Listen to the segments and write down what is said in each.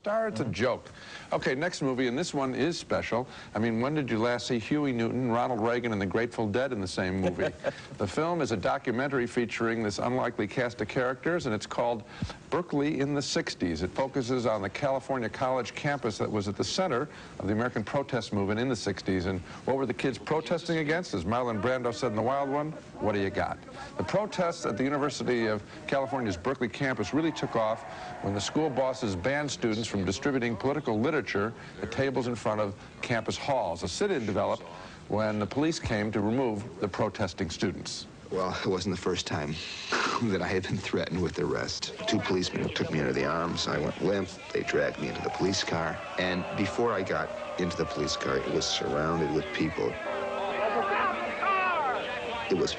Star, it's a joke. Okay, next movie, and this one is special. I mean, when did you last see Huey Newton, Ronald Reagan, and the Grateful Dead in the same movie? The film is a documentary featuring this unlikely cast of characters, and it's called Berkeley in the 60s. It focuses on the California college campus that was at the center of the American protest movement in the 60s. And what were the kids protesting against? As Marlon Brando said in The Wild One, what do you got? The protests at the University of California's Berkeley campus really took off when the school bosses banned students from distributing political literature at tables in front of campus halls. A sit-in developed when the police came to remove the protesting students. Well, it wasn't the first time that I had been threatened with arrest. Two policemen took me under the arms. I went limp. They dragged me into the police car. And before I got into the police car, it was surrounded with people. It was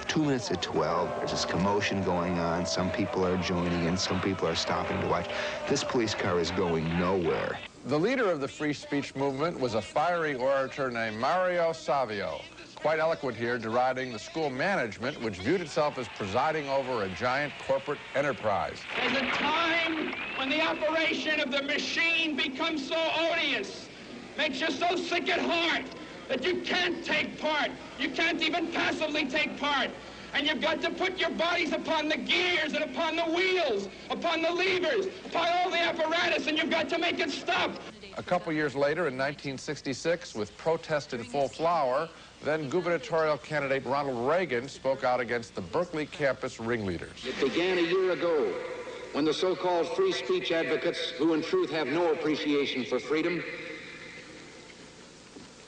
2 minutes at 12. There's this commotion going on. Some people are joining in. Some people are stopping to watch. This police car is going nowhere. The leader of the free speech movement was a fiery orator named Mario Savio. Quite eloquent here, deriding the school management, which viewed itself as presiding over a giant corporate enterprise. There's a time when the operation of the machine becomes so odious, makes you so sick at heart, that you can't take part. You can't even passively take part. And you've got to put your bodies upon the gears and upon the wheels, upon the levers, upon all the apparatus, and you've got to make it stop. A couple years later, in 1966, with protest in full flower, then gubernatorial candidate Ronald Reagan spoke out against the Berkeley campus ringleaders. It began a year ago when the so-called free speech advocates, who in truth have no appreciation for freedom,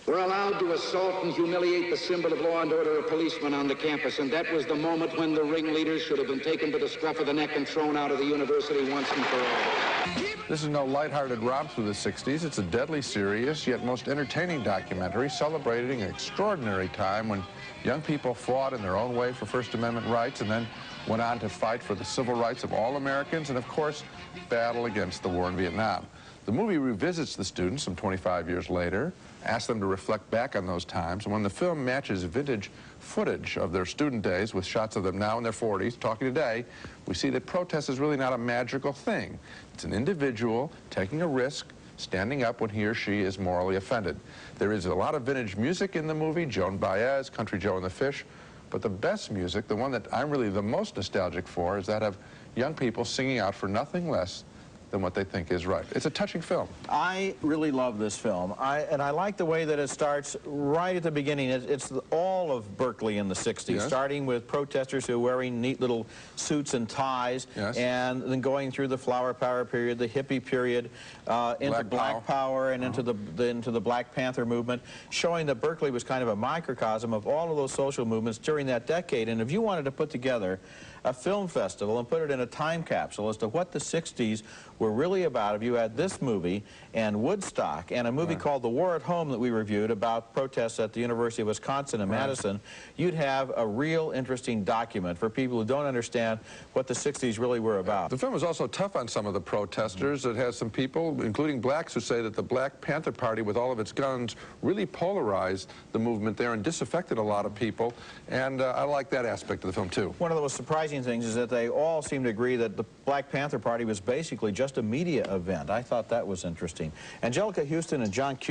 were allowed to assault and humiliate the symbol of law and order of policemen on the campus, and that was the moment when the ringleaders should have been taken to the scruff of the neck and thrown out of the university once and for all. This is no lighthearted romp through the 60s. It's a deadly serious, yet most entertaining documentary celebrating an extraordinary time when young people fought in their own way for First Amendment rights and then went on to fight for the civil rights of all Americans and, of course, battle against the war in Vietnam. The movie revisits the students some 25 years later, asks them to reflect back on those times, and when the film matches vintage footage of their student days with shots of them now in their 40s talking today, we see that protest is really not a magical thing. It's an individual taking a risk, standing up when he or she is morally offended. There is a lot of vintage music in the movie, Joan Baez, Country Joe and the Fish, but the best music, the one that I'm really the most nostalgic for, is that of young people singing out for nothing less than what they think is right. It's a touching film. I really love this film. And I like the way that it starts right at the beginning. It's all of Berkeley in the 60s, yes, starting with protesters who are wearing neat little suits and ties, yes, and then going through the flower power period, the hippie period, into black power and into the Black Panther movement, showing that Berkeley was kind of a microcosm of all of those social movements during that decade. And if you wanted to put together a film festival and put it in a time capsule as to what the 60s were really about, if you had this movie and Woodstock and a movie called The War at Home that we reviewed about protests at the University of Wisconsin in Madison, you'd have a real interesting document for people who don't understand what the 60s really were about. The film is also tough on some of the protesters. It has some people, including blacks, who say that the Black Panther Party, with all of its guns, really polarized the movement there and disaffected a lot of people. And I like that aspect of the film, too. One of the most surprising things is that they all seem to agree that the Black Panther Party was basically just a media event. I thought that was interesting. Angelica Houston and John Q.